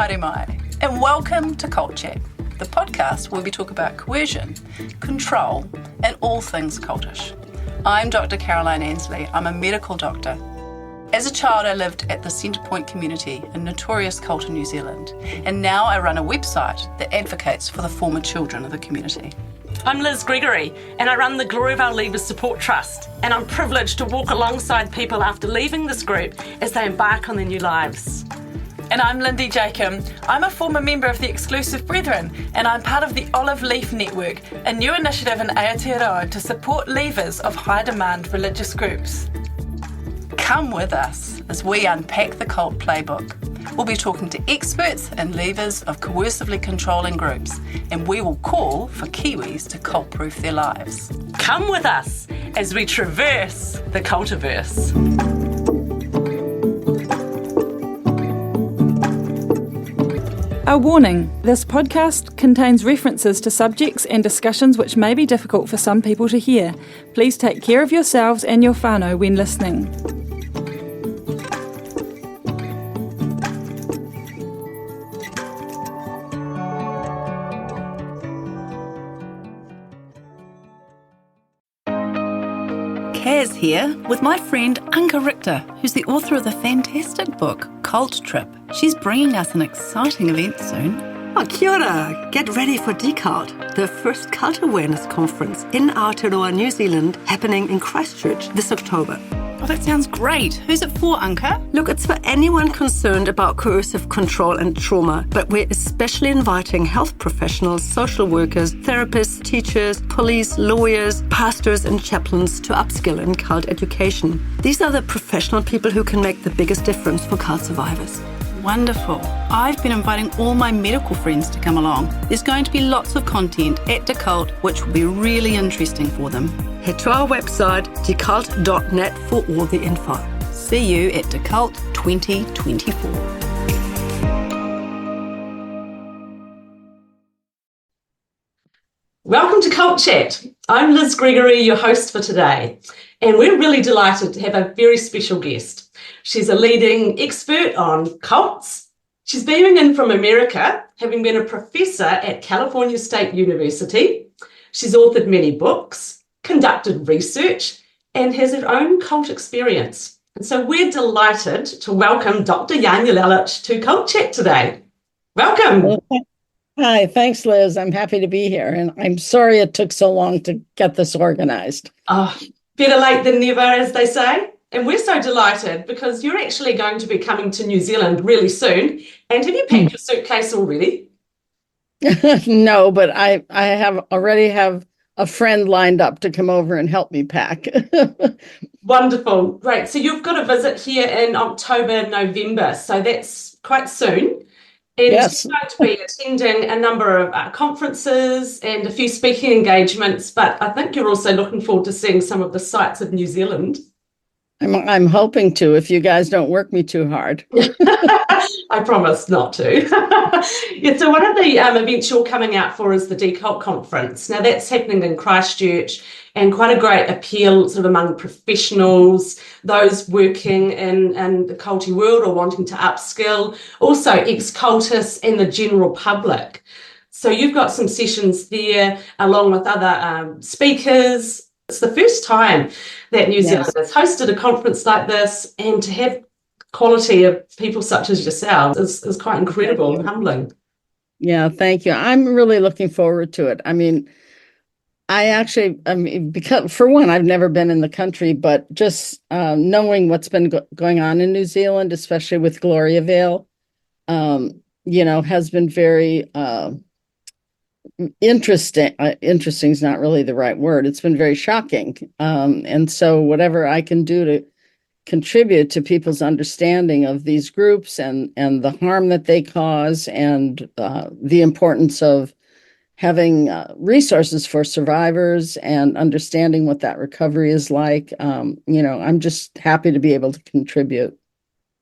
Haere mai, and welcome to Cult Chat, the podcast where we talk about coercion, control, and all things cultish. I'm Dr. Caroline Ansley. I'm a medical doctor. As a child, I lived at the Centrepoint community, a notorious cult in New Zealand, and now I run a website that advocates for the former children of the community. I'm Liz Gregory, and I run the Gloriavale Leavers Support Trust, and I'm privileged to walk alongside people after leaving this group as they embark on their new lives. And I'm Lindy Jacob. I'm a former member of the Exclusive Brethren, and I'm part of the Olive Leaf Network, a new initiative in Aotearoa to support leavers of high-demand religious groups. Come with us as we unpack the cult playbook. We'll be talking to experts and leavers of coercively controlling groups, and we will call for Kiwis to cult-proof their lives. Come with us as we traverse the cultiverse. A warning, this podcast contains references to subjects and discussions which may be difficult for some people to hear. Please take care of yourselves and your whānau when listening. Kaz here with my friend Anka Richter, who's the author of the fantastic book Cult Trip. She's bringing us an exciting event soon. Oh, kia ora. Get ready for Decult, the first cult awareness conference in Aotearoa, New Zealand, happening in Christchurch this October. Oh, that sounds great. Who's it for, Anka? Look, it's for anyone concerned about coercive control and trauma, but we're especially inviting health professionals, social workers, therapists, teachers, police, lawyers, pastors, and chaplains to upskill in cult education. These are the professional people who can make the biggest difference for cult survivors. Wonderful. I've been inviting all my medical friends to come along. There's going to be lots of content at Decult, which will be really interesting for them. Head to our website, decult.net, for all the info. See you at Decult 2024. Welcome to Cult Chat. I'm Liz Gregory, your host for today, and we're really delighted to have a very special guest. She's a leading expert on cults. She's beaming in from America, having been a professor at California State University. She's authored many books, conducted research, and has her own cult experience. And so we're delighted to welcome Dr. Janja Lalich to Cult Chat today. Welcome. Hi, thanks, Liz. I'm happy to be here, and I'm sorry it took so long to get this organized. Oh, better late than never, as they say. And we're so delighted because you're actually going to be coming to New Zealand really soon. And have you packed your suitcase already? No, but I already have a friend lined up to come over and help me pack. Wonderful. Great. So you've got a visit here in October, November. So that's quite soon. And Yes. You're going to be attending a number of conferences and a few speaking engagements. But I think you're also looking forward to seeing some of the sights of New Zealand. I'm hoping to, if you guys don't work me too hard. I promise not to. Yeah, so one of the events you're coming out for is the Decult Conference. Now that's happening in Christchurch, and quite a great appeal sort of among professionals, those working in the culty world or wanting to upskill, also ex-cultists and the general public. So you've got some sessions there along with other speakers. It's the first time that New Zealand has hosted a conference like this, and to have quality of people such as yourselves is quite incredible and humbling. Yeah, thank you. I'm really looking forward to it. I mean, because for one, I've never been in the country, but just knowing what's been going on in New Zealand, especially with Gloriavale, has been very interesting. Interesting is not really the right word. It's been very shocking. And so whatever I can do to contribute to people's understanding of these groups and the harm that they cause, and the importance of having resources for survivors and understanding what that recovery is like. I'm just happy to be able to contribute.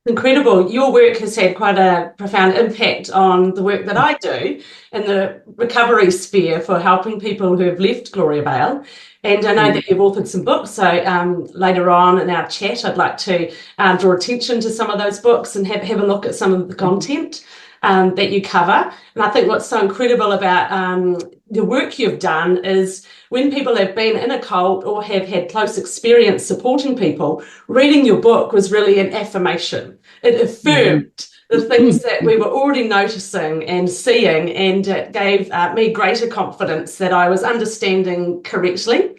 Incredible. Your work has had quite a profound impact on the work that I do in the recovery sphere for helping people who have left Gloriavale. And I know that you've authored some books. So later on in our chat, I'd like to draw attention to some of those books and have a look at some of the content. that you cover. And I think what's so incredible about the work you've done is when people have been in a cult or have had close experience supporting people, reading your book was really an affirmation. It affirmed the things that we were already noticing and seeing, and it gave me greater confidence that I was understanding correctly.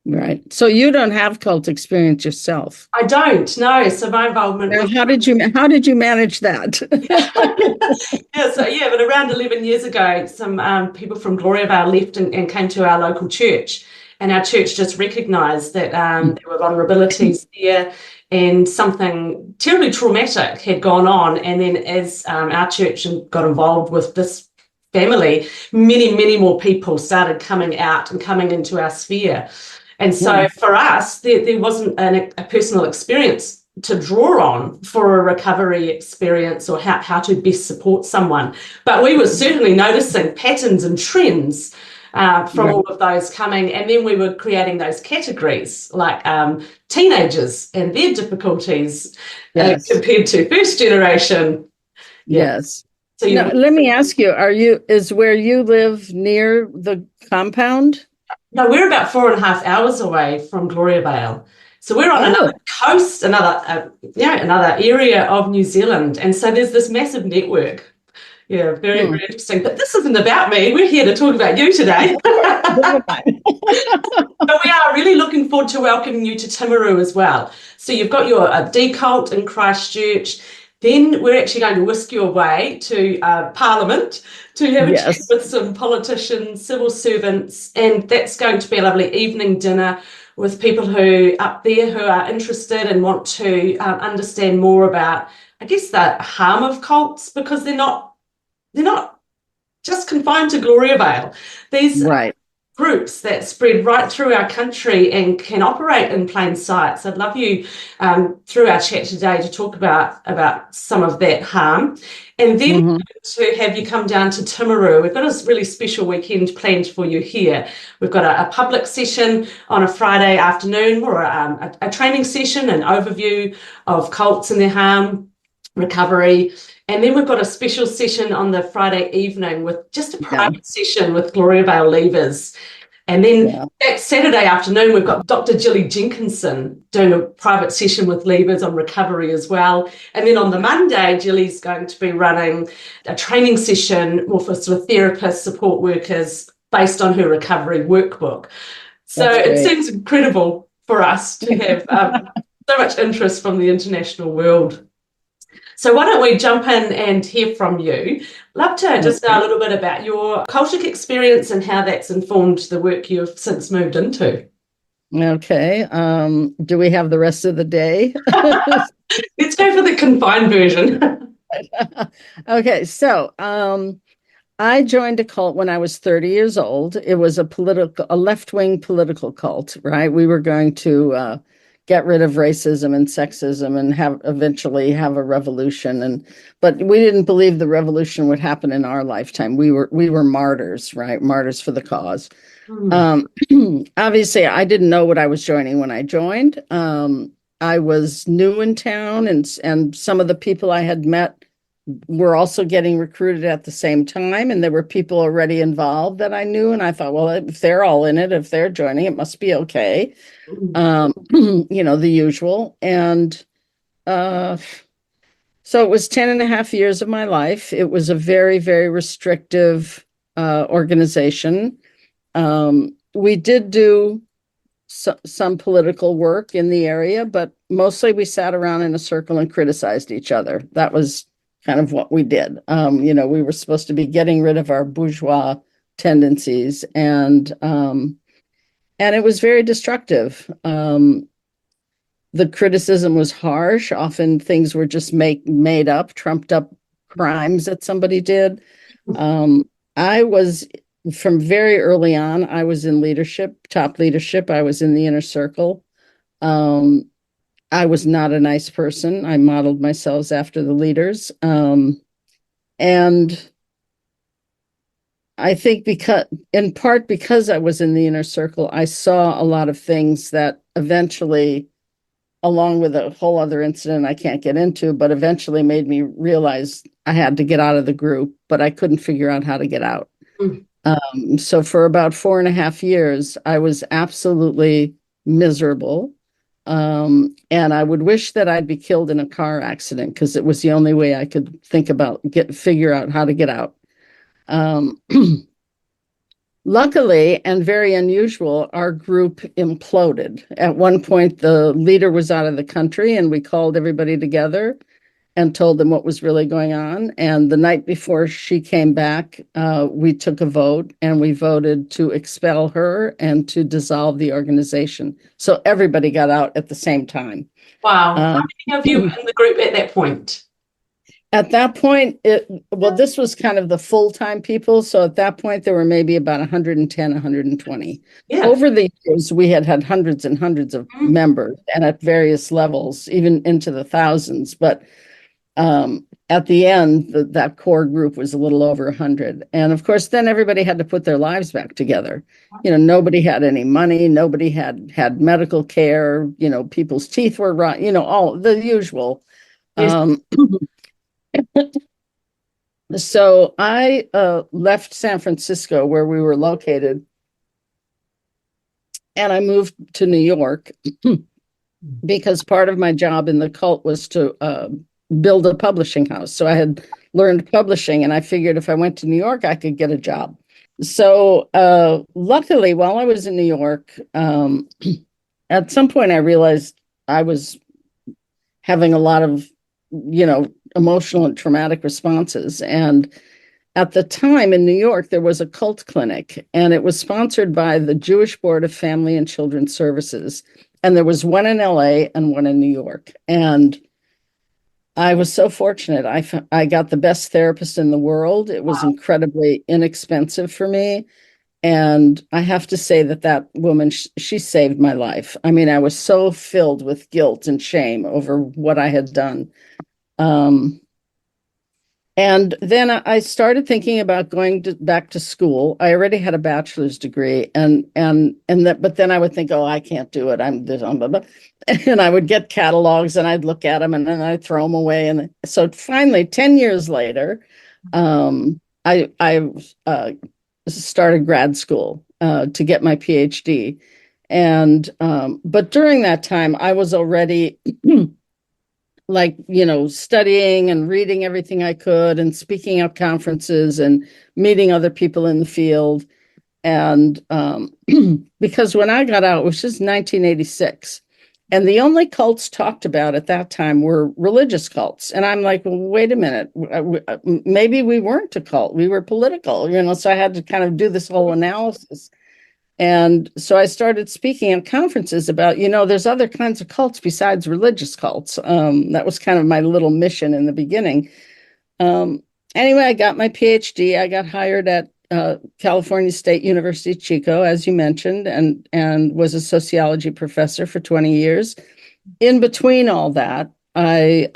Right. So you don't have cult experience yourself. I don't, no. So my involvement Now, with how did you manage that? but around 11 years ago, some people from Gloriavale left and came to our local church, and our church just recognised that there were vulnerabilities there and something terribly traumatic had gone on. And then as our church got involved with this family, many, many more people started coming out and coming into our sphere. And so for us, there wasn't a personal experience to draw on for a recovery experience or how to best support someone. But we were certainly noticing patterns and trends from all of those coming. And then we were creating those categories like teenagers and their difficulties compared to first generation. Yes. So now, let me ask you, is where you live near the compound? No, we're about 4.5 hours away from Gloriavale. So we're on another coast, another area of New Zealand. And so there's this massive network. Yeah, very, very interesting. But this isn't about me. We're here to talk about you today. But we are really looking forward to welcoming you to Timaru as well. So you've got your Decult in Christchurch. Then we're actually going to whisk you away to Parliament to have a chat with some politicians, civil servants, and that's going to be a lovely evening dinner with people who up there who are interested and want to understand more about, I guess, the harm of cults, because they're not just confined to Gloriavale. These groups that spread right through our country and can operate in plain sight. So I'd love you through our chat today to talk about some of that harm. And then to have you come down to Timaru. We've got a really special weekend planned for you here. We've got a public session on a Friday afternoon, or a training session, an overview of cults and their harm, recovery. And then we've got a special session on the Friday evening with just a private session with Gloriavale Leavers. And then that Saturday afternoon, we've got Dr. Gilly Jenkinson doing a private session with Leavers on recovery as well. And then on the Monday, Gilly's going to be running a training session more for sort of therapists, support workers, based on her recovery workbook. So it seems incredible for us to have so much interest from the international world. So why don't we jump in and hear from you? Love to just know a little bit about your cultic experience and how that's informed the work you've since moved into. Okay. Do we have the rest of the day? Let's go for the confined version. Okay. So I joined a cult when I was 30 years old. It was a left-wing political cult, right? We were going to get rid of racism and sexism and eventually have a revolution. But we didn't believe the revolution would happen in our lifetime. We were martyrs, right? Martyrs for the cause. Obviously, I didn't know what I was joining when I joined. I was new in town, and some of the people I had met were also getting recruited at the same time, and there were people already involved that I knew, and I thought, well, if they're all in it, if they're joining, it must be okay. The usual. And so it was 10 and a half years of my life. It was a very, very restrictive organization. We did do some political work in the area, but mostly we sat around in a circle and criticized each other. That was kind of what we did. We were supposed to be getting rid of our bourgeois tendencies, and it was very destructive. The criticism was harsh. Often things were just made up, trumped up crimes that somebody did. I was, from very early on, I was in leadership, top leadership. I was in the inner circle. I was not a nice person. I modeled myself after the leaders. And I think in part because I was in the inner circle, I saw a lot of things that eventually along with a whole other incident I can't get into, but eventually made me realize I had to get out of the group, but I couldn't figure out how to get out. So for about 4.5 years, I was absolutely miserable. And I would wish that I'd be killed in a car accident because it was the only way I could think about figure out how to get out. Luckily, and very unusual, our group imploded. At one point, the leader was out of the country, and we called everybody together and told them what was really going on. And the night before she came back, we took a vote, and we voted to expel her and to dissolve the organization. So everybody got out at the same time. Wow. How many of you were in the group at that point? At that point, this was kind of the full-time people. So at that point, there were maybe about 110, 120. Yeah. Over the years, we had hundreds and hundreds of members, and at various levels, even into the thousands. But at the end, that core group was a little over 100. And of course, then everybody had to put their lives back together. Nobody had any money. Nobody had medical care. People's teeth were rot, all the usual. Yes. So I left San Francisco, where we were located, and I moved to New York because part of my job in the cult was to build a publishing house. So I had learned publishing, and I figured if I went to New York, I could get a job. So luckily, while I was in New York, at some point I realized I was having a lot of, emotional and traumatic responses. And at the time in New York, there was a cult clinic, and it was sponsored by the Jewish Board of Family and Children's Services. And there was one in LA and one in New York. And I was so fortunate. I got the best therapist in the world. It was incredibly inexpensive for me. And I have to say that woman, she saved my life. I mean, I was so filled with guilt and shame over what I had done. And then I started thinking about going back to school. I already had a bachelor's degree, but then I would think, oh, I can't do it. I'm this, blah, blah. And I would get catalogs and I'd look at them and then I'd throw them away. And so finally, 10 years later, I started grad school to get my PhD. And but during that time, I was already studying and reading everything I could and speaking at conferences and meeting other people in the field. And because when I got out, it was just 1986. And the only cults talked about at that time were religious cults. And I'm like, well, wait a minute, maybe we weren't a cult, we were political, so I had to kind of do this whole analysis. And so I started speaking at conferences about, there's other kinds of cults besides religious cults. That was kind of my little mission in the beginning. Anyway, I got my PhD. I got hired at California State University, Chico, as you mentioned, and was a sociology professor for 20 years. In between all that, I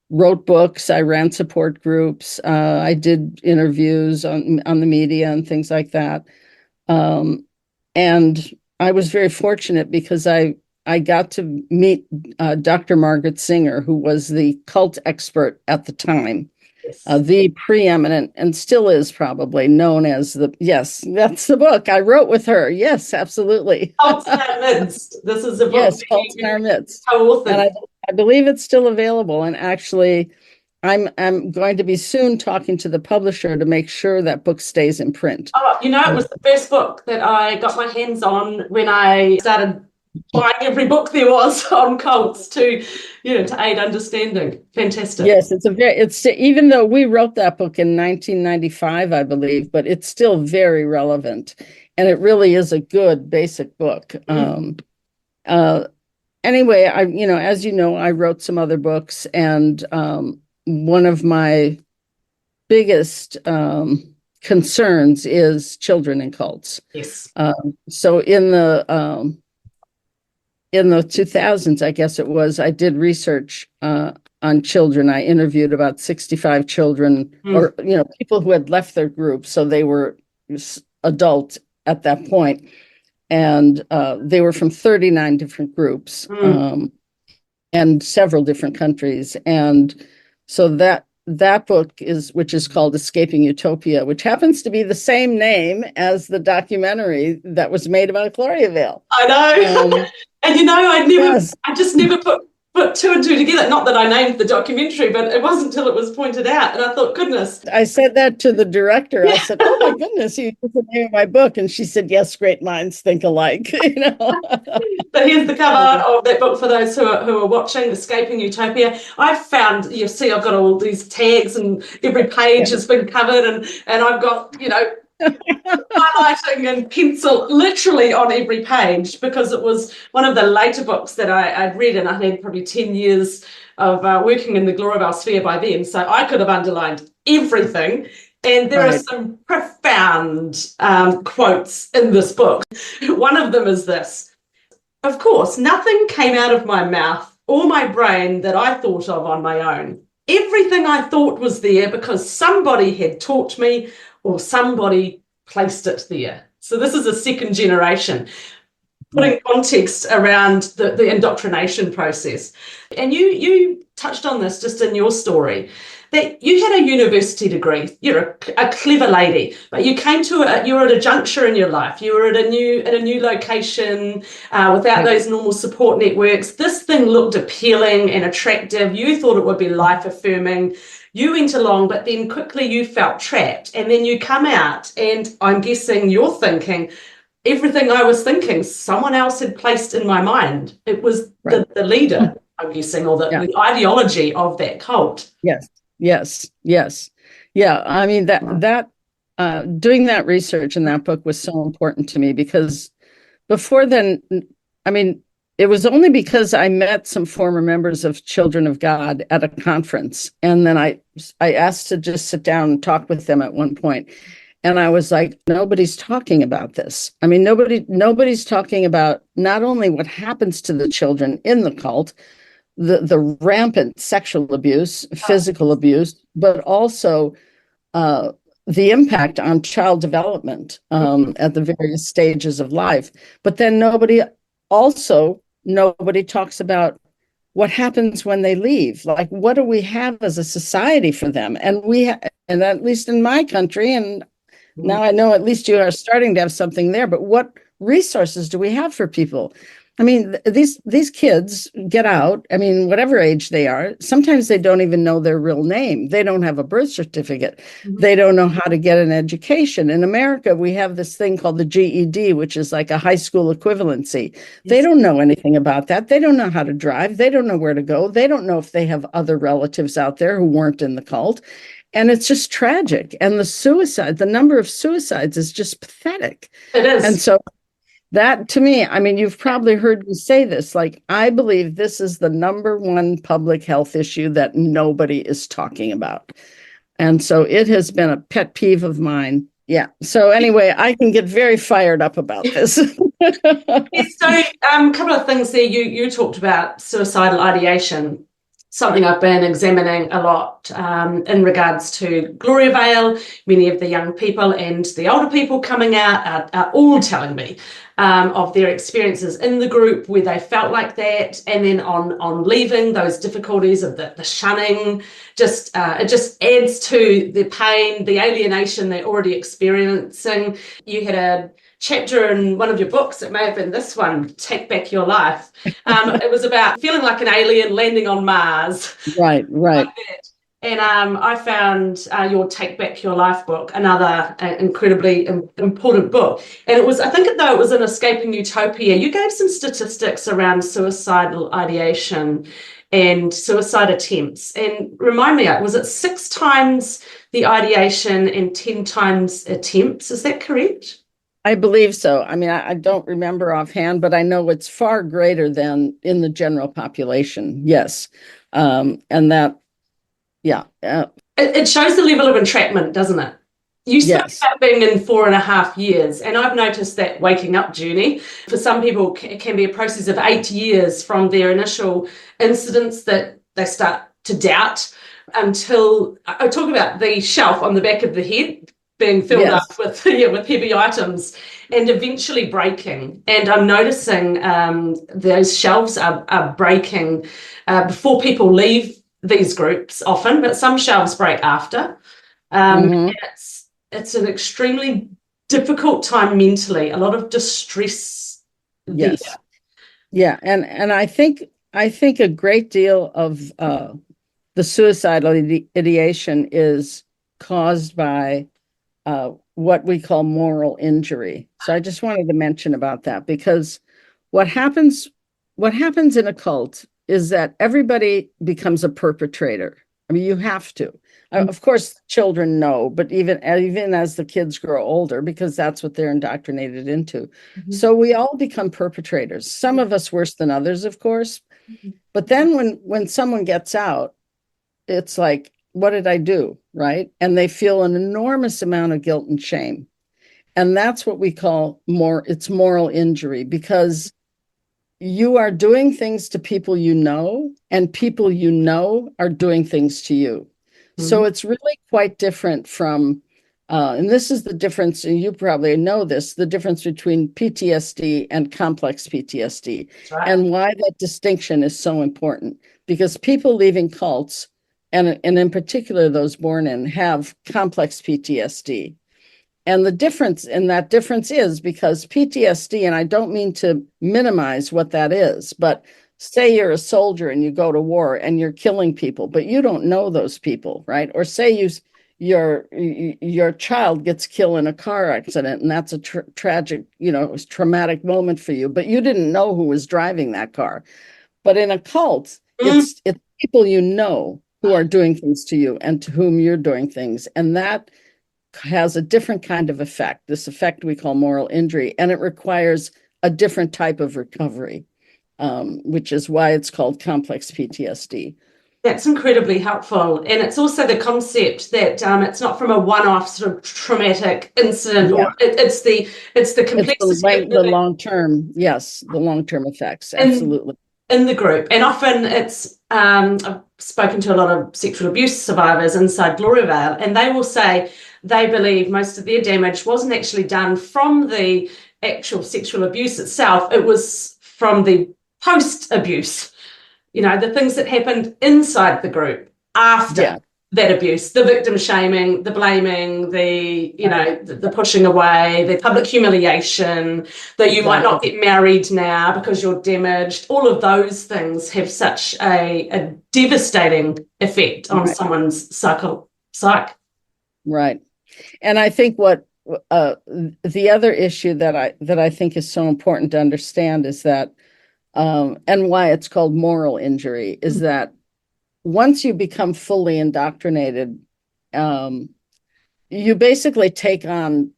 wrote books. I ran support groups. I did interviews on the media and things like that. And I was very fortunate because I got to meet Dr. Margaret Singer, who was the cult expert at the time, the preeminent, and still is probably known as that's the book I wrote with her. Yes, absolutely. Cults in Our Midst. This is a book. Yes, Cults in Our Midst. And I believe it's still available. And actually, I'm going to be soon talking to the publisher to make sure that book stays in print. Oh, it was the first book that I got my hands on when I started buying every book there was on cults to aid understanding. Fantastic. Yes, it's even though we wrote that book in 1995, I believe, but it's still very relevant, and it really is a good basic book. Anyway, as you know, I wrote some other books, and one of my biggest concerns is children in cults. Yes. So in the 2000s, I guess it was, I did research on children. I interviewed about 65 children, or people who had left their group, so they were adult at that point. and they were from 39 different groups and several different countries. And so that book which is called Escaping Utopia, which happens to be the same name as the documentary that was made about Gloriavale. I know. And I just never put two and two together. Not that I named the documentary, but it wasn't until it was pointed out. And I thought, goodness. I said that to the director. Yeah. I said, oh my goodness, you put the name of my book. And she said, yes, great minds think alike. So here's the cover of that book for those who are watching, Escaping Utopia. I've found, you see, I've got all these tags and every page has been covered and I've got, highlighting and pencil literally on every page, because it was one of the later books that I'd read, and I had probably 10 years of working in the Gloriavale sphere by then. So I could have underlined everything. And there are some profound quotes in this book. One of them is this: of course, nothing came out of my mouth or my brain that I thought of on my own. Everything I thought was there because somebody had taught me or somebody placed it there. So this is a second generation, putting context around the indoctrination process. And you touched on this just in your story, that you had a university degree, you're a clever lady, but you came to you were at a juncture in your life. You were at a new location without those normal support networks. This thing looked appealing and attractive. You thought it would be life affirming. You went along, but then quickly you felt trapped. And then you come out, and I'm guessing you're thinking, everything I was thinking, someone else had placed in my mind. It was the leader, I'm guessing, or the ideology of that cult. Yes. Yeah, I mean, that doing that research in that book was so important to me, because before then, I mean, it was only because I met some former members of Children of God at a conference. And then I asked to just sit down and talk with them at one point. And I was like, nobody's talking about this. I mean, nobody's talking about not only what happens to the children in the cult, the rampant sexual abuse, physical abuse, but also the impact on child development at the various stages of life. But then nobody talks about what happens when they leave. Like, what do we have as a society for them? And and at least in my country, and now I know at least you are starting to have something there, but what resources do we have for people? I mean, these kids get out, I mean, whatever age they are, sometimes they don't even know their real name. They don't have a birth certificate. They don't know how to get an education. In America, we have this thing called the GED, which is like a high school equivalency. They don't know anything about that. They don't know how to drive. They don't know where to go. They don't know if they have other relatives out there who weren't in the cult. And it's just tragic. And the number of suicides is just pathetic. It is. And so that, to me, I mean, you've probably heard me say this, like, I believe this is the number one public health issue that nobody is talking about. And so it has been a pet peeve of mine. Yeah. So anyway, I can get very fired up about this. So a couple of things there. You talked about suicidal ideation, something I've been examining a lot in regards to Gloriavale. Many of the young people and the older people coming out are all telling me of their experiences in the group where they felt like that, and then on leaving, those difficulties of the shunning, it just adds to the pain, the alienation they're already experiencing. You had a chapter in one of your books, it may have been this one, Take Back Your Life. It was about feeling like an alien landing on Mars. Right. Like that. And I found your Take Back Your Life book, another incredibly important book. And I think though it was in Escaping Utopia, you gave some statistics around suicidal ideation and suicide attempts. And remind me, was it 6 times the ideation and 10 times attempts? Is that correct? I believe so. I mean, I don't remember offhand, but I know it's far greater than in the general population. Yes. And that, yeah. It shows the level of entrapment, doesn't it? You spoke about being in 4.5 years, and I've noticed that waking up journey for some people can be a process of 8 years from their initial incidents that they start to doubt until I talk about the shelf on the back of the head. being filled Yes. up with with heavy items and eventually breaking. And I'm noticing those shelves are breaking before people leave these groups often, but some shelves break after. Mhm. And it's an extremely difficult time mentally, a lot of distress there. Yes. Yeah, and I think a great deal of the suicidal ideation is caused by what we call moral injury. So I just wanted to mention about that because what happens what happens in a cult is that everybody becomes a perpetrator. I mean, you have to. Of course, children know, but even as the kids grow older, because that's what they're indoctrinated into. So we all become perpetrators. Some of us worse than others, of course. But then when someone gets out, it's like, what did I do? Right. And they feel an enormous amount of guilt and shame. And that's what we call it's moral injury because you are doing things to people you know, and people you know are doing things to you. So it's really quite different from, and this is the difference, and you probably know this, the difference between PTSD and complex PTSD, Right. and why that distinction is so important. Because people leaving cults, and in particular those born in, have complex PTSD. And the difference is because PTSD, and I don't mean to minimize what that is, but say you're a soldier and you go to war and you're killing people, but you don't know those people, right? Or say your child gets killed in a car accident and that's a tragic, traumatic moment for you, but you didn't know who was driving that car. But in a cult, it's people you know who are doing things to you and to whom you're doing things, and that has a different kind of effect, this effect we call moral injury, and it requires a different type of recovery, which is why it's called complex PTSD. That's incredibly helpful. And it's also the concept that it's not from a one-off sort of traumatic incident, Yeah. or it's the complexity of The long-term, yes, the long-term effects, absolutely. in the group. And often it's I've spoken to a lot of sexual abuse survivors inside Gloriavale, and they will say they believe most of their damage wasn't actually done from the actual sexual abuse itself. It was from the post-abuse, the things that happened inside the group after that abuse, the victim shaming, the blaming, the pushing away, the public humiliation, that you might not get married now because you're damaged. All of those things have such a devastating effect on someone's psyche. Right. And I think what the other issue that I think is so important to understand is that, and why it's called moral injury, is that once you become fully indoctrinated, you basically take on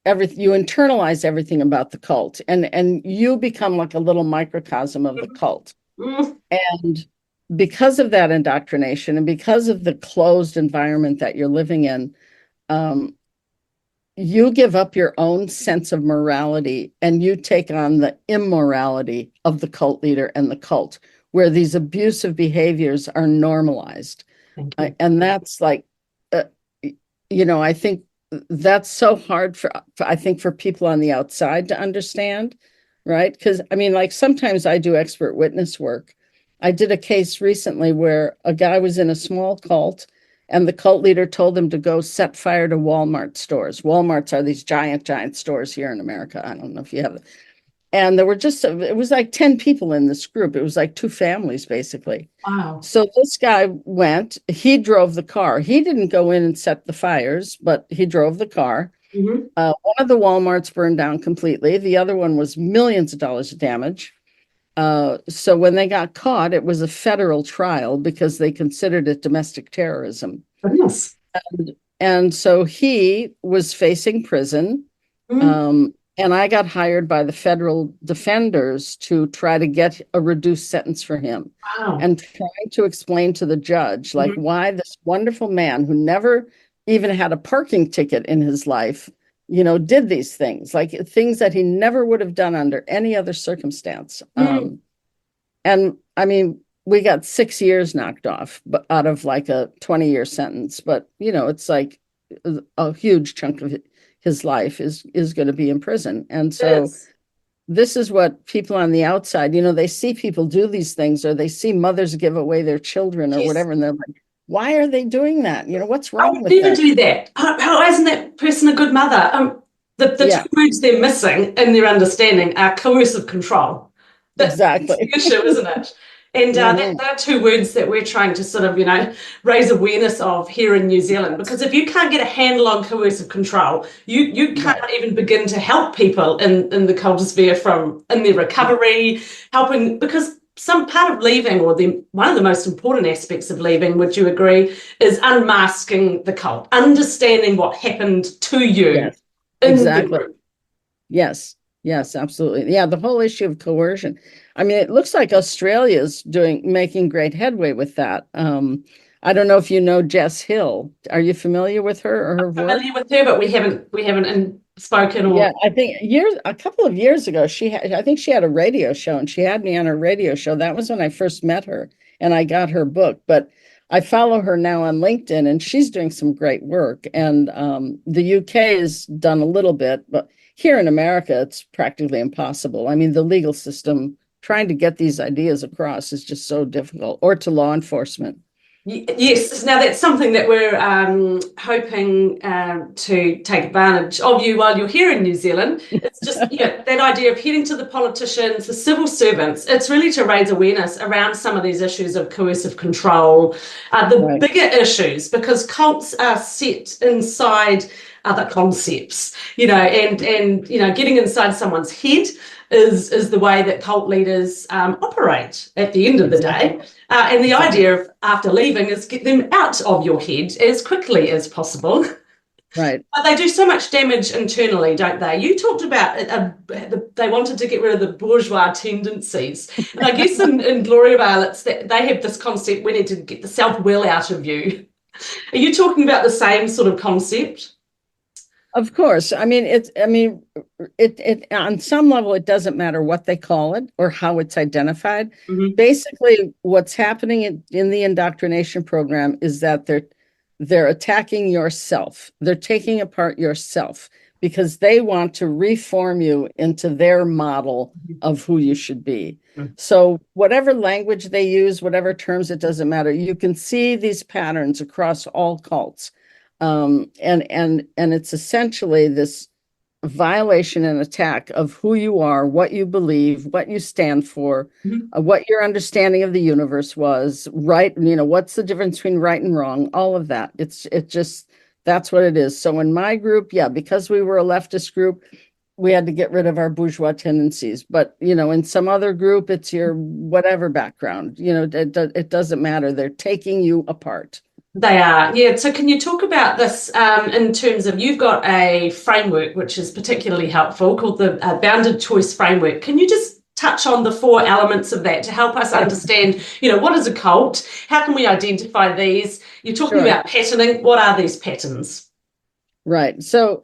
everything, you internalize everything about the cult, and you become like a little microcosm of the cult. And because of that indoctrination and because of the closed environment that you're living in, you give up your own sense of morality and you take on the immorality of the cult leader and the cult, where these abusive behaviors are normalized. And that's like, I think that's so hard for people on the outside to understand, right? Because like sometimes I do expert witness work. I did a case recently where a guy was in a small cult and the cult leader told him to go set fire to Walmart stores. Walmarts are these giant, giant stores here in America. I don't know if you have it. And there were it was like 10 people in this group. It was like 2 families, basically. Wow. So this guy he drove the car. He didn't go in and set the fires, but he drove the car. One of the Walmarts burned down completely. The other one was millions of dollars of damage. So when they got caught, it was a federal trial because they considered it domestic terrorism. Goodness. And so he was facing prison. And I got hired by the federal defenders to try to get a reduced sentence for him. Wow. And trying to explain to the judge, like, why this wonderful man who never even had a parking ticket in his life, did these things, like things that he never would have done under any other circumstance. And we got 6 years knocked off, but out of like a 20-year sentence. But, it's like, a huge chunk of his life is going to be in prison. And so Yes. this is what people on the outside, they see people do these things, or they see mothers give away their children or Yes. whatever, and they're like, why are they doing that? What's I wrong would with never that? do that. How isn't that person a good mother? The Yeah. two words they're missing in their understanding are coercive control. That's Exactly. the issue, isn't it? And Mhm. that are two words that we're trying to sort of, raise awareness of here in New Zealand. Because if you can't get a handle on coercive control, you can't even begin to help people in the cultosphere in their recovery, helping, because some part of leaving, or one of the most important aspects of leaving, would you agree, is unmasking the cult, understanding what happened to you Yes, in the exactly. group. Yes, yes, absolutely. Yeah, the whole issue of coercion. I mean, it looks like Australia's making great headway with that. I don't know if you know Jess Hill. Are you familiar with her or her work? Familiar with her, but we haven't spoken or. Yeah, I think a couple of years ago, I think she had a radio show, and she had me on her radio show. That was when I first met her, and I got her book. But I follow her now on LinkedIn, and she's doing some great work. And the UK has done a little bit, but here in America, it's practically impossible. I mean, the legal system, trying to get these ideas across is just so difficult, or to law enforcement. Yes, now that's something that we're hoping to take advantage of you while you're here in New Zealand. It's just that idea of heading to the politicians, the civil servants. It's really to raise awareness around some of these issues of coercive control, the bigger issues, because cults are set inside other concepts, and getting inside someone's head is the way that cult leaders operate at the end of the day. And the idea of after leaving is get them out of your head as quickly as possible. Right. But they do so much damage internally, don't they? You talked about they wanted to get rid of the bourgeois tendencies. And I guess in Gloriavale, it's that they have this concept, we need to get the self-will out of you. Are you talking about the same sort of concept? Of course. I mean, it on some level, it doesn't matter what they call it or how it's identified. Mm-hmm. Basically, what's happening in the indoctrination program is that they're attacking yourself. They're taking apart yourself because they want to reform you into their model of who you should be. Mm-hmm. So whatever language they use, whatever terms, it doesn't matter. You can see these patterns across all cults. And it's essentially this violation and attack of who you are, what you believe, what you stand for, what your understanding of the universe was, right? What's the difference between right and wrong? All of that. That's what it is. So in my group, because we were a leftist group, we had to get rid of our bourgeois tendencies. But, in some other group, it's your whatever background, it doesn't matter. They're taking you apart. They are, yeah. So can you talk about this in terms of, you've got a framework which is particularly helpful called the Bounded Choice Framework. Can you just touch on the 4 elements of that to help us understand, what is a cult? How can we identify these? You're talking about patterning. What are these patterns? Right. So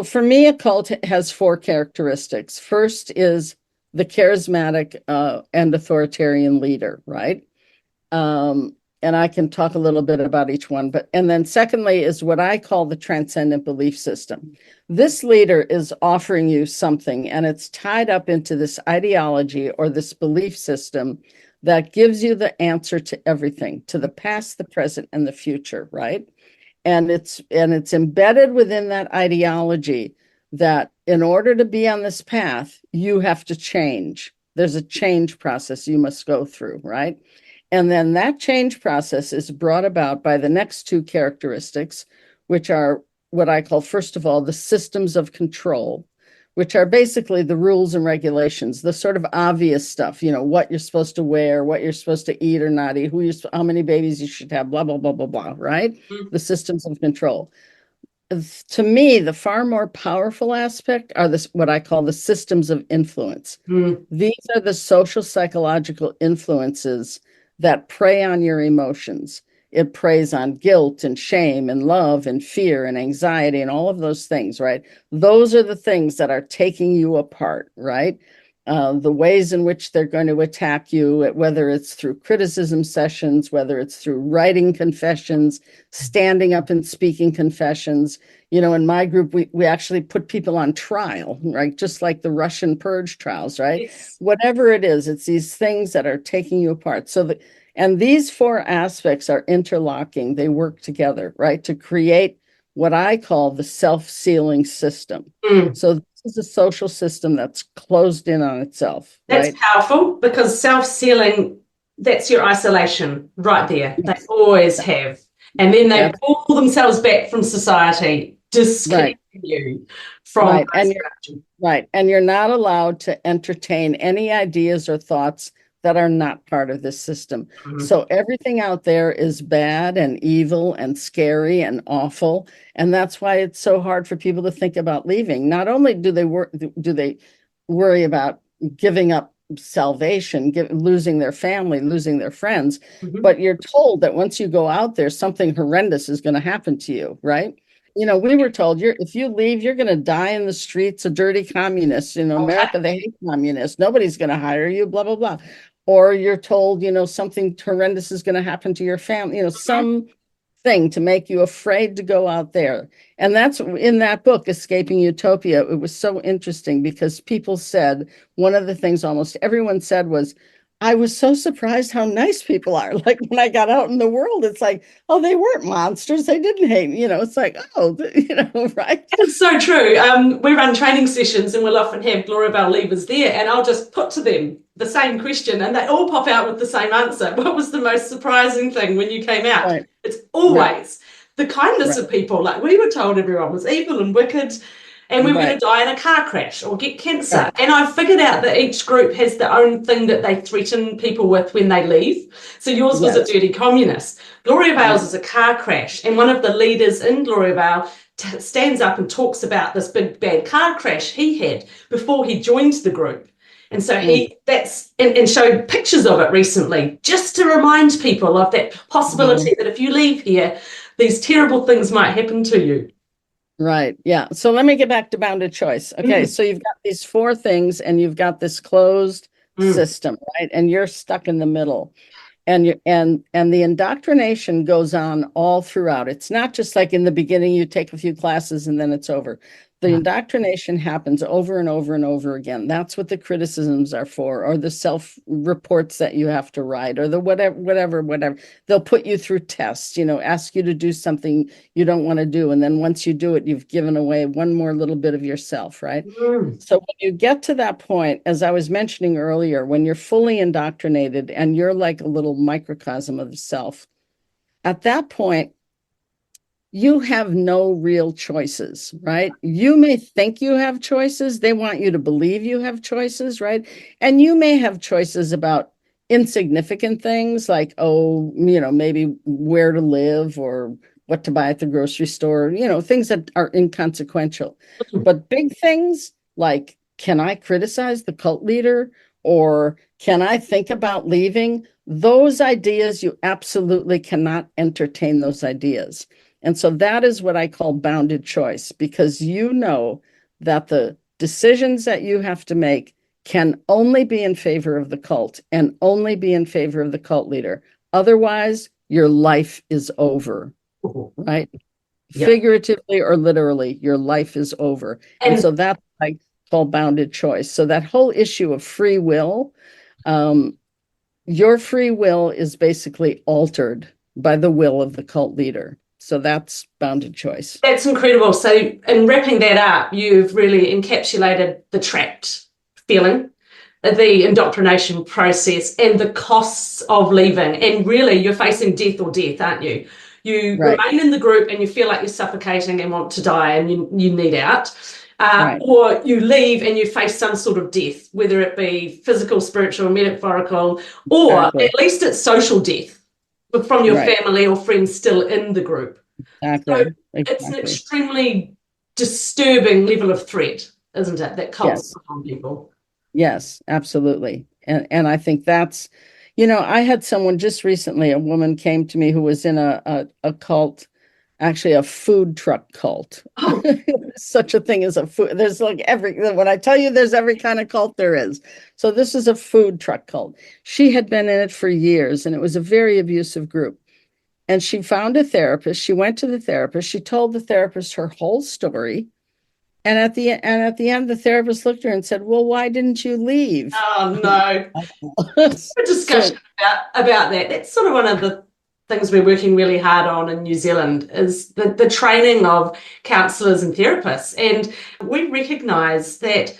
for me, a cult has 4 characteristics. First is the charismatic and authoritarian leader, right? And I can talk a little bit about each one, and then secondly is what I call the transcendent belief system. This leader is offering you something, and it's tied up into this ideology or this belief system that gives you the answer to everything, to the past, the present, and the future, right? And it's embedded within that ideology that in order to be on this path, you have to change. There's a change process you must go through, right? And then that change process is brought about by the next 2 characteristics, which are what I call, first of all, the systems of control, which are basically the rules and regulations, the sort of obvious stuff, what you're supposed to wear, what you're supposed to eat or not eat, how many babies you should have, blah, blah, blah, blah, blah, right? Mm-hmm. The systems of control. To me, the far more powerful aspect are what I call the systems of influence. Mm. These are the social psychological influences that prey on your emotions. It preys on guilt and shame and love and fear and anxiety and all of those things, right? Those are the things that are taking you apart, right? the ways in which they're going to attack you, whether it's through criticism sessions, whether it's through writing confessions, standing up and speaking confessions. In my group, we actually put people on trial, right? Just like the Russian purge trials, right? Yes. Whatever it is, it's these things that are taking you apart. And these four aspects are interlocking. They work together, right? To create what I call the self-sealing system. So this is a social system that's closed in on itself. That's right? powerful, because self-sealing, that's your isolation right there. They always have. And then they pull themselves back from society, disconnecting you from isolation. And you're not allowed to entertain any ideas or thoughts that are not part of this system. So everything out there is bad and evil and scary and awful. And that's why it's so hard for people to think about leaving. Not only do they worry about giving up salvation, losing their family, losing their friends, but you're told that once you go out there, something horrendous is going to happen to you, right? We were told if you leave, you're going to die in the streets, a dirty communist. America, they hate communists. Nobody's going to hire you, blah, blah, blah. Or you're told, something horrendous is going to happen to your family, some thing to make you afraid to go out there. And that's in that book, Escaping Utopia. It was so interesting because people said, one of the things almost everyone said was, I was so surprised how nice people are. Like when I got out in the world, it's like, oh, they weren't monsters. They didn't hate me. It's like, oh, right. It's so true. We run training sessions and we'll often have Gloriavale Leavers there, and I'll just put to them the same question and they all pop out with the same answer. What was the most surprising thing when you came out? Right. It's always the kindness of people. Like we were told everyone was evil and wicked, and we were going to die in a car crash or get cancer. Right. And I figured out that each group has their own thing that they threaten people with when they leave. So yours was a dirty communist. Gloriavale's is a car crash. And one of the leaders in Gloriavale stands up and talks about this big bad car crash he had before he joined the group. And so and showed pictures of it recently, just to remind people of that possibility that if you leave here, these terrible things might happen to you. Right. Yeah. So let me get back to bounded choice. Okay. So you've got these four things and you've got this closed system, right? And you're stuck in the middle. And the indoctrination goes on all throughout. It's not just like in the beginning, you take a few classes and then it's over. The indoctrination happens over and over and over again. That's what the criticisms are for, or the self-reports that you have to write, or the whatever. They'll put you through tests, ask you to do something you don't want to do. And then once you do it, you've given away one more little bit of yourself, right? So when you get to that point, as I was mentioning earlier, when you're fully indoctrinated and you're like a little microcosm of the self, at that point, you have no real choices, right? You may think you have choices. They want you to believe you have choices, right? And you may have choices about insignificant things like, maybe where to live or what to buy at the grocery store, things that are inconsequential. But big things like, can I criticize the cult leader? Or can I think about leaving? Those ideas, you absolutely cannot entertain those ideas. And so that is what I call bounded choice, because you know that the decisions that you have to make can only be in favor of the cult and only be in favor of the cult leader. Otherwise, your life is over, right? Yep. Figuratively or literally, your life is over. And so that's what I call bounded choice. So that whole issue of free will, your free will is basically altered by the will of the cult leader. So that's bounded choice. That's incredible. So in wrapping that up, you've really encapsulated the trapped feeling, the indoctrination process, and the costs of leaving. And really, you're facing death or death, aren't you? You remain in the group and you feel like you're suffocating and want to die and you need out. Or you leave and you face some sort of death, whether it be physical, spiritual, metaphorical, or at least it's social death from your family or friends still in the group. So it's an extremely disturbing level of threat, isn't it? That cults on people. Yes, absolutely. And I think that's, I had someone just recently, a woman came to me who was in a cult, actually a food truck cult. Such a thing as a food. There's like when I tell you there's every kind of cult there is. So this is a food truck cult. She had been in it for years, and it was a very abusive group. And she found a therapist. She went to the therapist. She told the therapist her whole story. And at the end, the therapist looked at her and said, "Well, why didn't you leave?" Oh, no. A discussion about that. That's sort of one of the things we're working really hard on in New Zealand is the training of counsellors and therapists. And we recognise that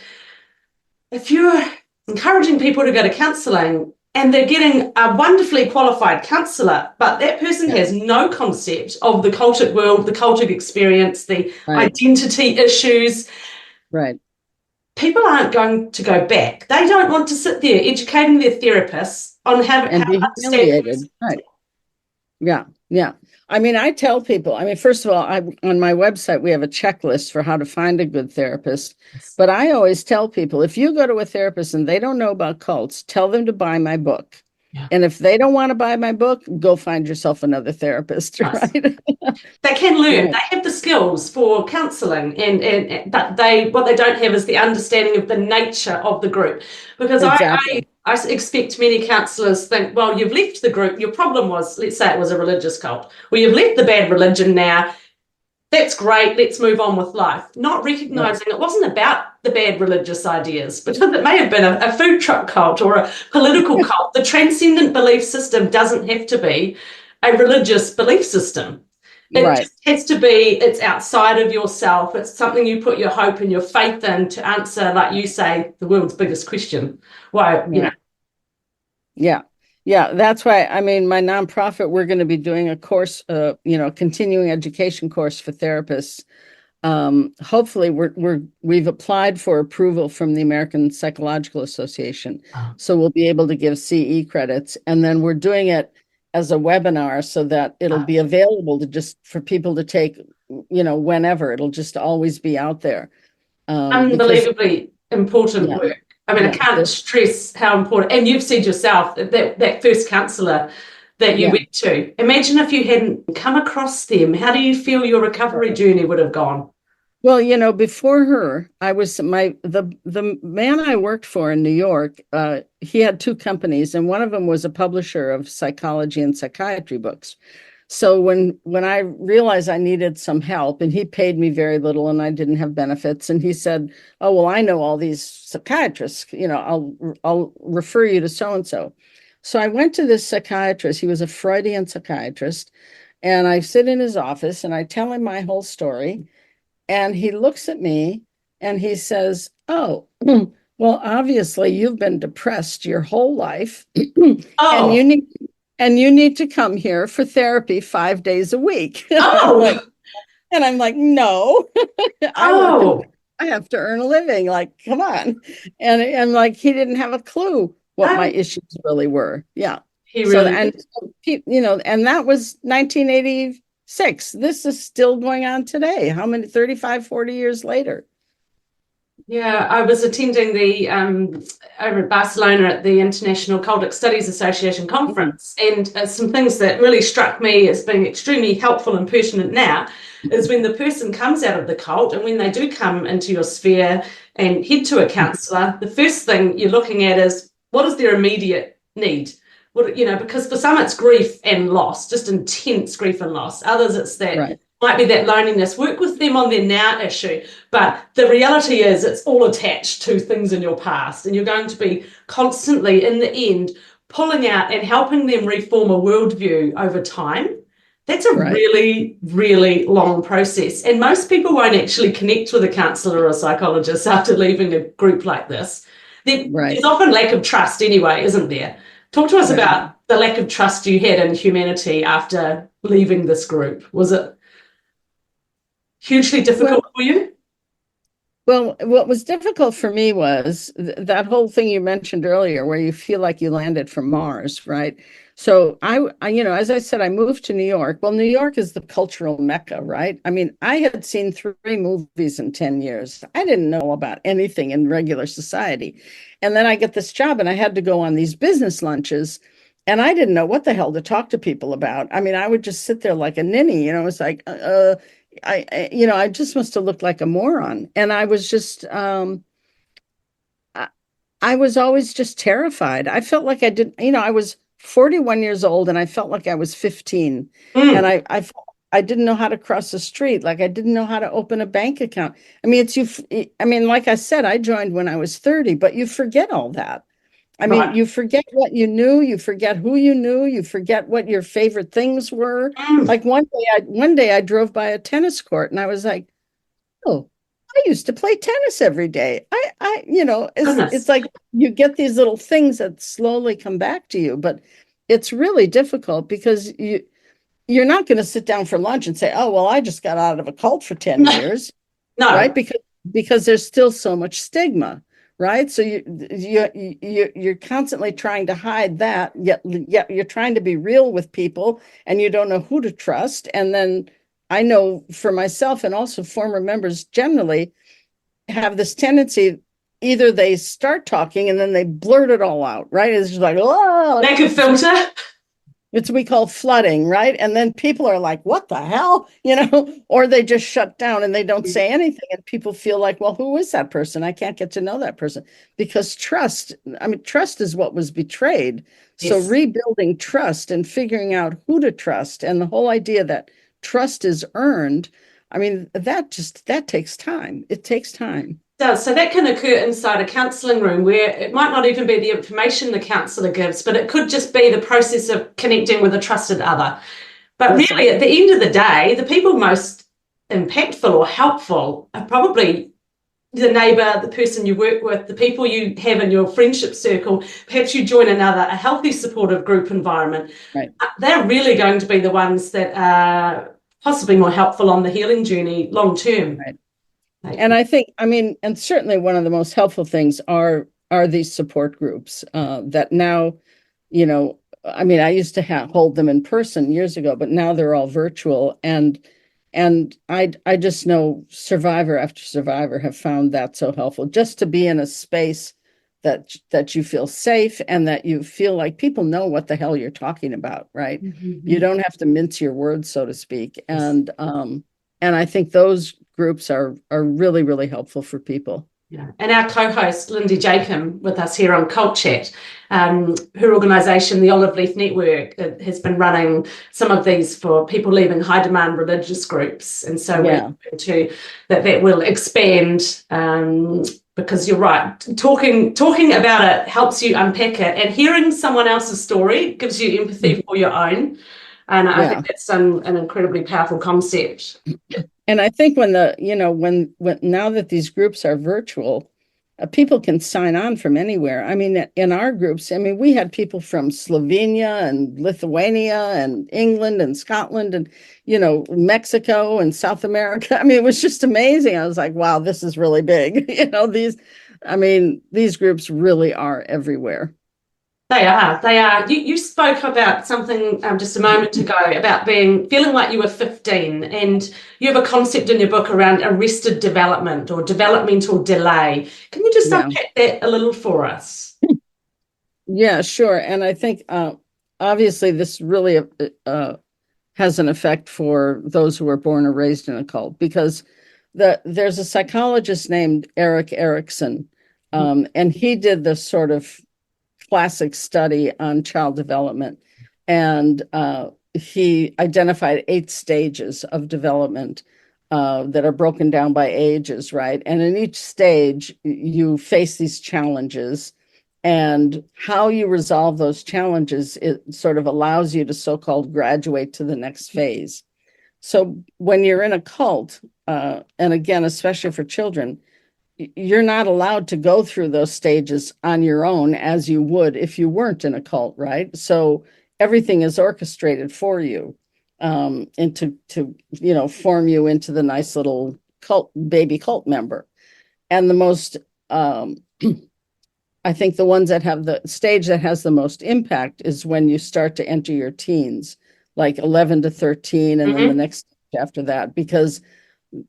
if you're encouraging people to go to counselling and they're getting a wonderfully qualified counsellor, but that person has no concept of the cultic world, the cultic experience, the identity issues. Right. People aren't going to go back. They don't want to sit there educating their therapists on how to understand. Right. Yeah. Yeah. I mean, I tell people, first of all, on my website, we have a checklist for how to find a good therapist. But I always tell people, if you go to a therapist and they don't know about cults, tell them to buy my book. Yeah. And if they don't want to buy my book, go find yourself another therapist, right? They can learn. Right. They have the skills for counselling, but what they don't have is the understanding of the nature of the group. Because exactly. I expect many counsellors think, well, you've left the group. Your problem was, let's say it was a religious cult. Well, you've left the bad religion now. That's great. Let's move on with life. Not recognising it wasn't about the bad religious ideas, because it may have been a food truck cult or a political cult. The transcendent belief system doesn't have to be a religious belief system. It just has to be, it's outside of yourself. It's something you put your hope and your faith in to answer, like you say, the world's biggest question. Why, you know. Yeah. Yeah, that's why, my nonprofit, we're going to be doing a course, continuing education course for therapists. Hopefully we've applied for approval from the American Psychological Association. So we'll be able to give CE credits, and then we're doing it as a webinar so that it'll be available for people to take, whenever. It'll just always be out there. Unbelievably important work. I can't stress how important, and you've said yourself that first counsellor that you went to, imagine if you hadn't come across them, how do you feel your recovery journey would have gone? Well, before her, I was the man I worked for in New York, he had two companies, and one of them was a publisher of psychology and psychiatry books. So when I realized I needed some help, and he paid me very little and I didn't have benefits, and he said, "Oh, well, I know all these psychiatrists, I'll refer you to so-and-so." So I went to this psychiatrist. He was a Freudian psychiatrist, and I sit in his office and I tell him my whole story, and he looks at me and he says, "Oh, well, obviously you've been depressed your whole life, and you need to come here for therapy 5 days a week." Oh. I'm like, no, I have to earn a living. Like, come on. And like, he didn't have a clue what my issues really were. Yeah. He really and that was 1986. This is still going on today. How many, 35, 40 years later? Yeah, I was attending over at Barcelona at the International Cultic Studies Association conference, and some things that really struck me as being extremely helpful and pertinent now is when the person comes out of the cult, and when they do come into your sphere and head to a counsellor, the first thing you're looking at is, what is their immediate need? Because for some it's grief and loss, just intense grief and loss. Others it's that might be that loneliness. Work with them on their now issue, but the reality is it's all attached to things in your past, and you're going to be constantly, in the end, pulling out and helping them reform a worldview over time. That's a really, really long process, and most people won't actually connect with a counsellor or a psychologist after leaving a group like this. There's often lack of trust anyway, isn't there? Talk to us about the lack of trust you had in humanity after leaving this group. Was it hugely difficult for you? Well, what was difficult for me was that whole thing you mentioned earlier, where you feel like you landed from Mars, right? So I, as I said, I moved to New York. Well, New York is the cultural mecca, right? I had seen 3 movies in 10 years. I didn't know about anything in regular society. And then I get this job, and I had to go on these business lunches. and I didn't know what the hell to talk to people about. I mean, I would just sit there like a ninny, it's like, I just must have looked like a moron. And I was just, I was always just terrified. I felt like I was 41 years old and I felt like I was 15. And I didn't know how to cross the street. Like I didn't know how to open a bank account. I mean, like I said, I joined when I was 30, but you forget all that. I mean, Right. you forget what you knew, you forget who you knew, you forget what your favorite things were. Like one day I drove by a tennis court and I was like, oh, I used to play tennis every day. It's Goodness. like you get these little things that slowly come back to you, but it's really difficult because you're not going to sit down for lunch and say, oh, well, I just got out of a cult for 10 years, No. right? Because there's still so much stigma, right? So you're constantly trying to hide that, yet you're trying to be real with people and you don't know who to trust. And then I know for myself and also former members generally have this tendency, either they start talking and then they blurt it all out, right? It's just like, oh, Lack of filter. it's we call flooding, right? And then people are like, what the hell? Or they just shut down and they don't say anything. And people feel like, well, who is that person? I can't get to know that person. Because trust is what was betrayed. So Yes. rebuilding trust and figuring out who to trust and the whole idea that trust is earned, I mean, that takes time. It takes time. So that can occur inside a counselling room where it might not even be the information the counsellor gives, but it could just be the process of connecting with a trusted other. But Yes. really, at the end of the day, the people most impactful or helpful are probably the neighbour, the person you work with, the people you have in your friendship circle. Perhaps you join a healthy, supportive group environment. Right. They're really going to be the ones that are possibly more helpful on the healing journey long term. Right. And I think, and certainly one of the most helpful things are these support groups that now, I used to hold them in person years ago, but now they're all virtual. And I just know survivor after survivor have found that so helpful, just to be in a space that you feel safe and that you feel like people know what the hell you're talking about, right? Mm-hmm. You don't have to mince your words, so to speak. And I think those groups are really, really helpful for people. Yeah. And our co-host, Lindy Jacob, with us here on Cult Chat, her organisation, the Olive Leaf Network, has been running some of these for people leaving high demand religious groups. And so we're hoping to that will expand because you're right. Talking about it helps you unpack it, and hearing someone else's story gives you empathy for your own. And I think that's an incredibly powerful concept. And I think when now that these groups are virtual, people can sign on from anywhere. I mean, in our groups, we had people from Slovenia and Lithuania and England and Scotland and, Mexico and South America. It was just amazing. I was like, wow, this is really big. These groups really are everywhere. They are. You spoke about something just a moment ago about feeling like you were 15, and you have a concept in your book around arrested development or developmental delay. Can you just unpack that a little for us? Yeah, sure. And I think obviously this really has an effect for those who were born or raised in a cult, because there's a psychologist named Erik Erikson, and he did this sort of classic study on child development, and he identified 8 stages of development that are broken down by ages, right? And in each stage, you face these challenges, and how you resolve those challenges, it sort of allows you to so-called graduate to the next phase. So when you're in a cult, and again, especially for children, you're not allowed to go through those stages on your own as you would if you weren't in a cult, right? So everything is orchestrated for you, and to form you into the nice little baby cult member. And the most, I think the ones that have the stage that has the most impact is when you start to enter your teens, like 11 to 13, and then the next stage after that, because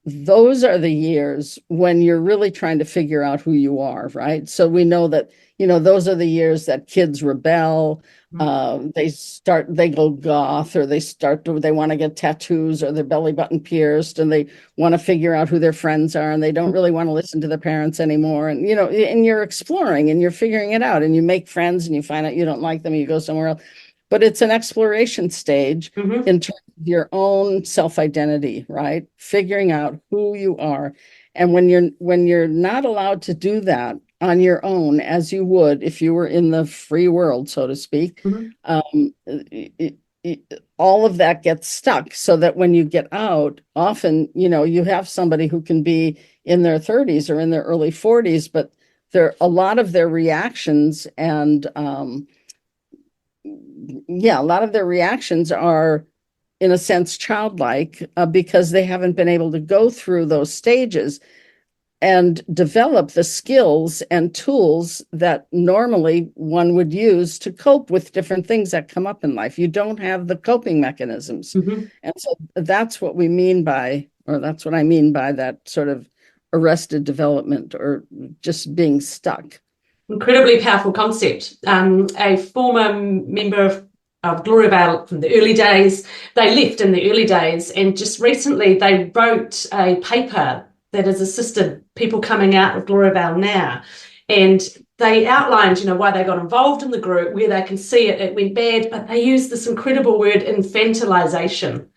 those are the years when you're really trying to figure out who you are, right? So we know that, those are the years that kids rebel. They go goth, or they want to get tattoos or their belly button pierced, and they want to figure out who their friends are, and they don't really want to listen to their parents anymore. And, and you're exploring and you're figuring it out, and you make friends and you find out you don't like them and you go somewhere else. But it's an exploration stage in terms of your own self-identity, right? Figuring out who you are. And when you're not allowed to do that on your own, as you would if you were in the free world, so to speak, all of that gets stuck, so that when you get out, often, you have somebody who can be in their 30s or in their early 40s, but a lot of their reactions and a lot of their reactions are, in a sense, childlike, because they haven't been able to go through those stages and develop the skills and tools that normally one would use to cope with different things that come up in life. You don't have the coping mechanisms. And so that's what we mean by, or that's what I mean by that sort of arrested development, or just being stuck. Incredibly powerful concept. A former member of Gloriavale from the early days, they left in the early days, and just recently they wrote a paper that has assisted people coming out of Gloriavale now. And they outlined, why they got involved in the group, where they can see it went bad, but they used this incredible word, infantilization.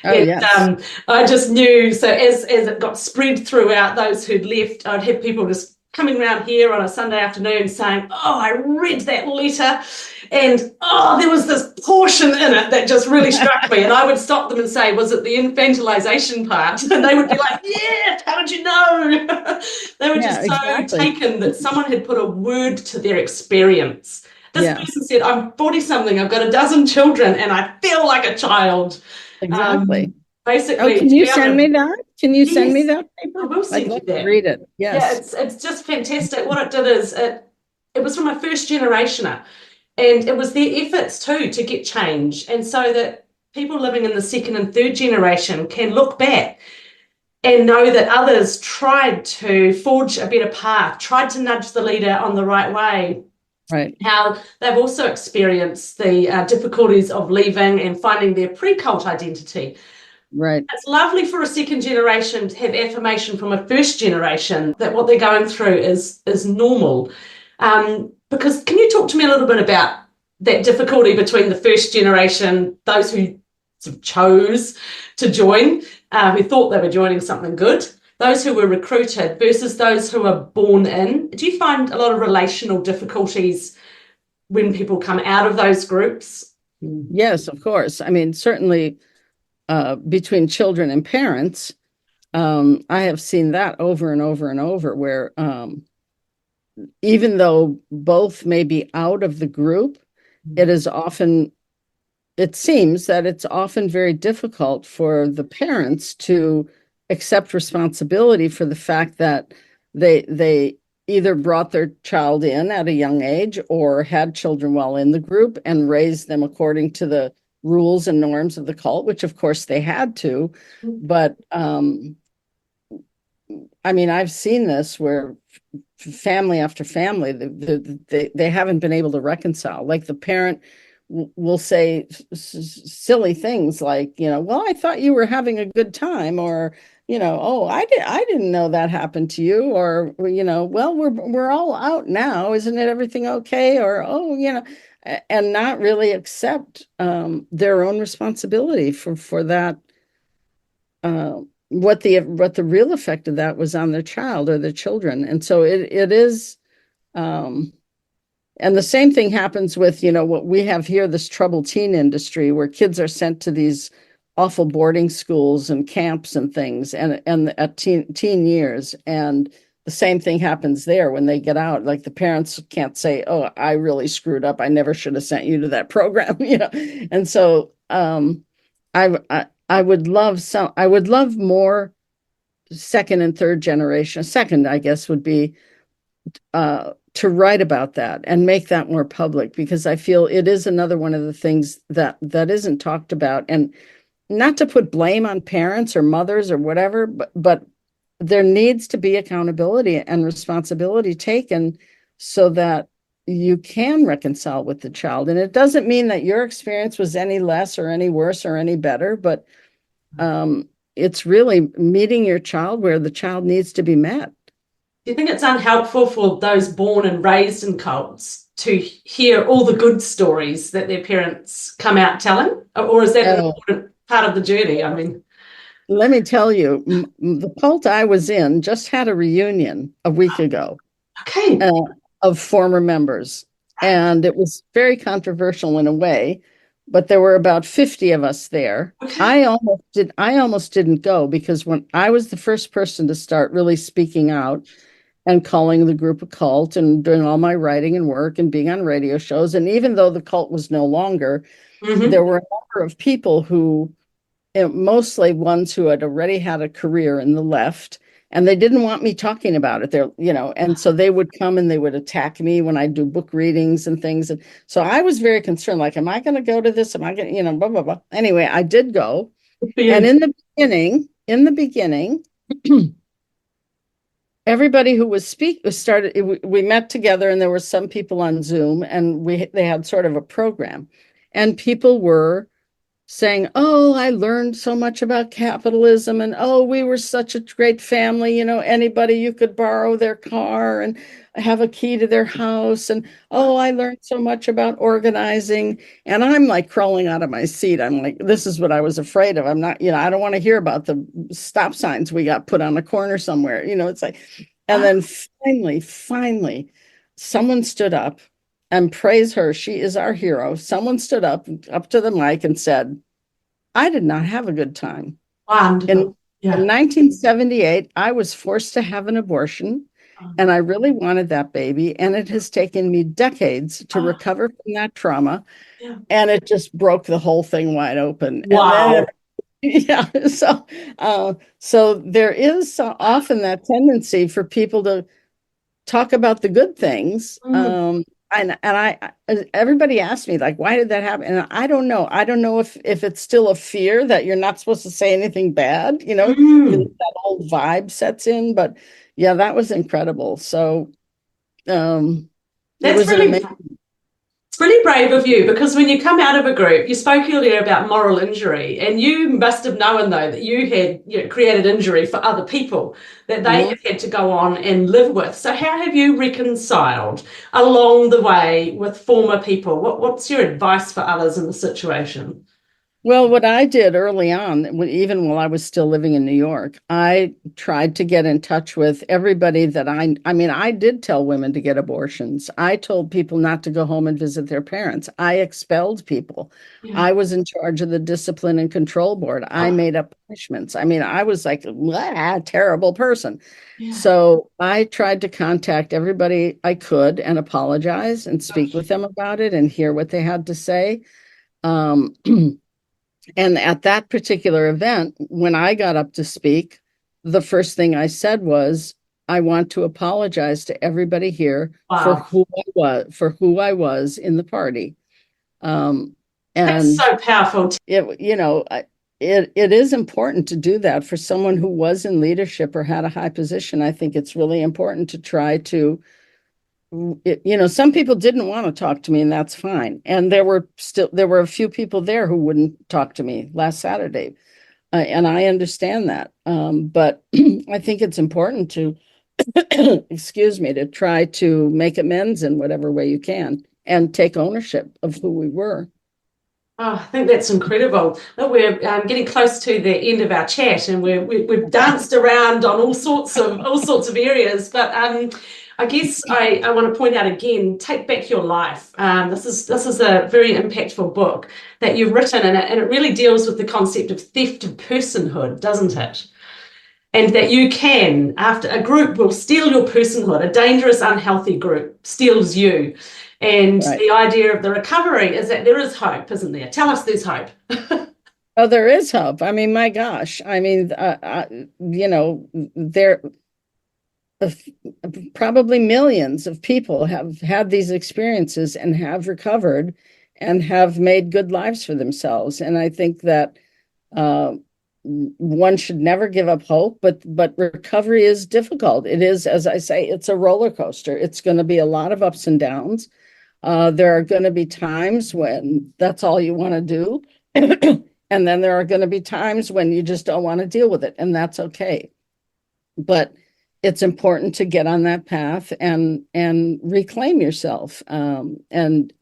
Yes. I just knew, so as it got spread throughout those who'd left, I'd have people just coming around here on a Sunday afternoon saying, oh, I read that letter, and there was this portion in it that just really struck me. And I would stop them and say, was it the infantilization part? And they would be like, yeah, how did you know? They were just so taken that someone had put a word to their experience. This person said, I'm 40-something, I've got a dozen children, and I feel like a child. Exactly. Basically, can you send me that? Can you send me that paper? I will send you that. Read it. Yes. Yeah, it's just fantastic. What it did is it was from a first generationer, and it was their efforts too to get change, and so that people living in the second and third generation can look back and know that others tried to forge a better path, tried to nudge the leader on the right way. Right. How they've also experienced the difficulties of leaving and finding their pre-cult identity. Right. It's lovely for a second generation to have affirmation from a first generation that what they're going through is normal. Because can you talk to me a little bit about that difficulty between the first generation, those who sort of chose to join, who thought they were joining something good, those who were recruited versus those who are born in? Do you find a lot of relational difficulties when people come out of those groups? Yes, of course. I mean, certainly between children and parents, I have seen that over and over and over, where even though both may be out of the group, it seems that it's often very difficult for the parents to accept responsibility for the fact that they either brought their child in at a young age or had children while in the group and raised them according to the rules and norms of the cult, which of course they had to. But I mean, I've seen this where family after family, they haven't been able to reconcile. Like the parent will say silly things like, well, I thought you were having a good time, or, oh, I didn't know that happened to you, or, well, we're all out now. Isn't it everything okay? Or, oh, and not really accept their own responsibility for that. What the real effect of that was on their child or their children. And so it is, and the same thing happens with, what we have here, this troubled teen industry, where kids are sent to these awful boarding schools and camps and things, and at teen years. And the same thing happens there when they get out. Like the parents can't say, oh, I really screwed up, I never should have sent you to that program, And so I would love more second and third generation. Second, I guess, would be to write about that and make that more public, because I feel it is another one of the things that isn't talked about. And not to put blame on parents or mothers or whatever, but there needs to be accountability and responsibility taken so that you can reconcile with the child. And it doesn't mean that your experience was any less or any worse or any better, but it's really meeting your child where the child needs to be met. Do you think it's unhelpful for those born and raised in cults to hear all the good stories that their parents come out telling? Or is that an important part of the journey? I mean, let me tell you, the cult I was in just had a reunion a week ago. Okay. Of former members. And it was very controversial in a way, but there were about 50 of us there. Okay. I almost didn't go because when I was the first person to start really speaking out and calling the group a cult and doing all my writing and work and being on radio shows. And even though the cult was no longer, there were a number of people who, mostly ones who had already had a career in the left, and they didn't want me talking about it. And so they would come and they would attack me when I do book readings and things. And so I was very concerned, like, am I going to go to this? Am I going to, blah, blah, blah. Anyway, I did go. And in the beginning, everybody who was we met together, and there were some people on Zoom, and they had sort of a program, and people were saying, oh, I learned so much about capitalism, and oh, we were such a great family, anybody, you could borrow their car and have a key to their house, and oh, I learned so much about organizing. And I'm like crawling out of my seat. I'm like, this is what I was afraid of. I'm not, I don't want to hear about the stop signs we got put on a corner somewhere. It's like, and then finally, someone stood up, and praise her, she is our hero. Someone stood up to the mic and said, I did not have a good time. Wonderful. In 1978, I was forced to have an abortion, and I really wanted that baby. And it has taken me decades to recover from that trauma. Yeah. And it just broke the whole thing wide open. Wow. So there is often that tendency for people to talk about the good things. And everybody asked me, like, why did that happen? And I don't know. I don't know if it's still a fear that you're not supposed to say anything bad, that old vibe sets in. But yeah, that was incredible. So that's it's really brave of you, because when you come out of a group, you spoke earlier about moral injury, and you must have known, though, that you had created injury for other people that they have had to go on and live with. So how have you reconciled along the way with former people? What's your advice for others in the situation? Well, what I did early on, even while I was still living in New York, I tried to get in touch with everybody that I did tell women to get abortions. I told people not to go home and visit their parents. I expelled people. Yeah. I was in charge of the discipline and control board. I made up punishments. I was like a terrible person. Yeah. So I tried to contact everybody I could and apologize and speak with them about it and hear what they had to say. And at that particular event, when I got up to speak, the first thing I said was, I want to apologize to everybody here for who I was in the party. And that's so powerful. It is important to do that for someone who was in leadership or had a high position. I think it's really important to try to, some people didn't want to talk to me, and that's fine. And there were a few people there who wouldn't talk to me last Saturday. And I understand that. But I think it's important to, to try to make amends in whatever way you can and take ownership of who we were. Oh, I think that's incredible. Look, we're getting close to the end of our chat, and we've danced around on all sorts of areas. But I guess I want to point out again, Take Back Your Life. This is a very impactful book that you've written, and it really deals with the concept of theft of personhood, doesn't it? And that you can, after a group will steal your personhood, a dangerous, unhealthy group steals you. And the idea of the recovery is that there is hope, isn't there? Tell us there's hope. Oh, there is hope. My gosh. There probably millions of people have had these experiences and have recovered and have made good lives for themselves. And I think that One should never give up hope, but recovery is difficult. It is, as I say, it's a roller coaster. It's going to be a lot of ups and downs. There are going to be times when that's all you want to do. And then there are going to be times when you just don't want to deal with it, and that's okay. But it's important to get on that path and reclaim yourself. And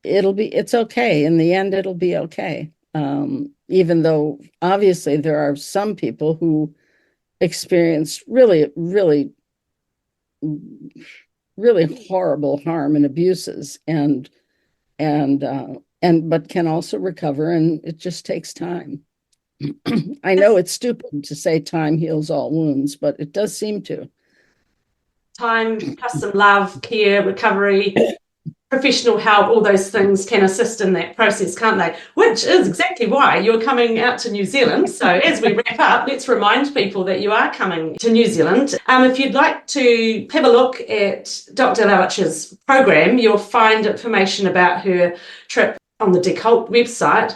it's okay. In the end, it'll be okay. Even though obviously there are some people who experience really, really, really horrible harm and abuses but can also recover, and it just takes time. I know it's stupid to say time heals all wounds, but it does seem to. Time plus some love, care, recovery, professional help, all those things can assist in that process, can't they? Which is exactly why you're coming out to New Zealand. So as we wrap up, let's remind people that you are coming to New Zealand. If you'd like to have a look at Dr. Lalich's program, you'll find information about her trip on the Decult website.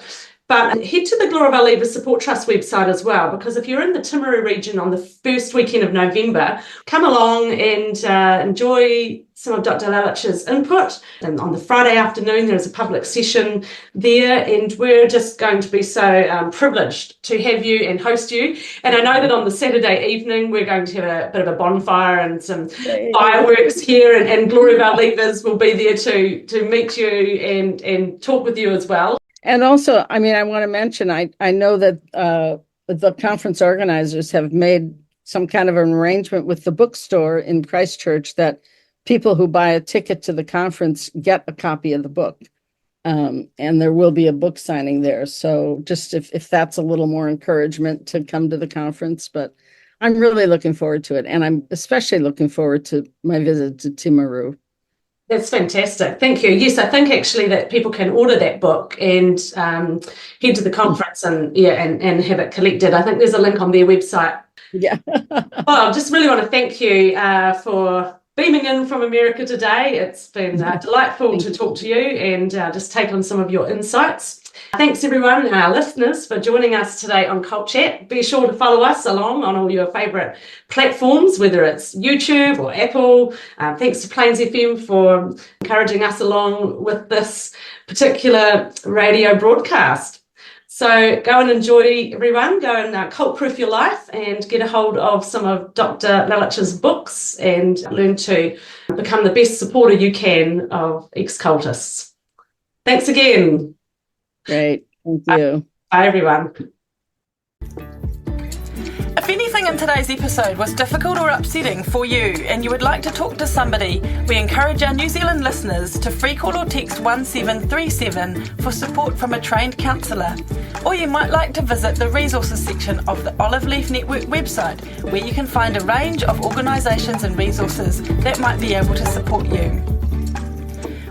But head to the Gloriavale Leavers Support Trust website as well, because if you're in the Timaru region on the first weekend of November, come along and enjoy some of Dr. Lalich's input. And on the Friday afternoon, there is a public session there, and we're just going to be so privileged to have you and host you. And I know that on the Saturday evening, we're going to have a bit of a bonfire and some fireworks here, and Gloriavale Leavers will be there to meet you and talk with you as well. And also, I mean, I want to mention, I know that the conference organizers have made some kind of an arrangement with the bookstore in Christchurch that people who buy a ticket to the conference get a copy of the book. And there will be a book signing there. So just if that's a little more encouragement to come to the conference, but I'm really looking forward to it. And I'm especially looking forward to my visit to Timaru. That's fantastic. Thank you. Yes, I think actually that people can order that book and head to the conference and have it collected. I think there's a link on their website. Yeah. Well, I just really want to thank you for beaming in from America today. It's been delightful to talk to you and just take on some of your insights. Thanks everyone, our listeners, for joining us today on Cult Chat. Be sure to follow us along on all your favourite platforms, whether it's YouTube or Apple. Thanks to Plains FM for encouraging us along with this particular radio broadcast. So go and enjoy, everyone. Go and cult-proof your life and get a hold of some of Dr. Lalich's books and learn to become the best supporter you can of ex-cultists. Thanks again. Great. Thank you. Bye, everyone. If anything in today's episode was difficult or upsetting for you and you would like to talk to somebody, we encourage our New Zealand listeners to free call or text 1737 for support from a trained counsellor. Or you might like to visit the resources section of the Olive Leaf Network website, where you can find a range of organisations and resources that might be able to support you.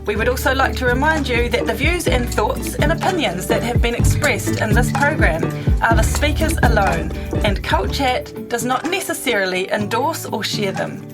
We would also like to remind you that the views and thoughts and opinions that have been expressed in this program are the speakers alone, and Cult Chat does not necessarily endorse or share them.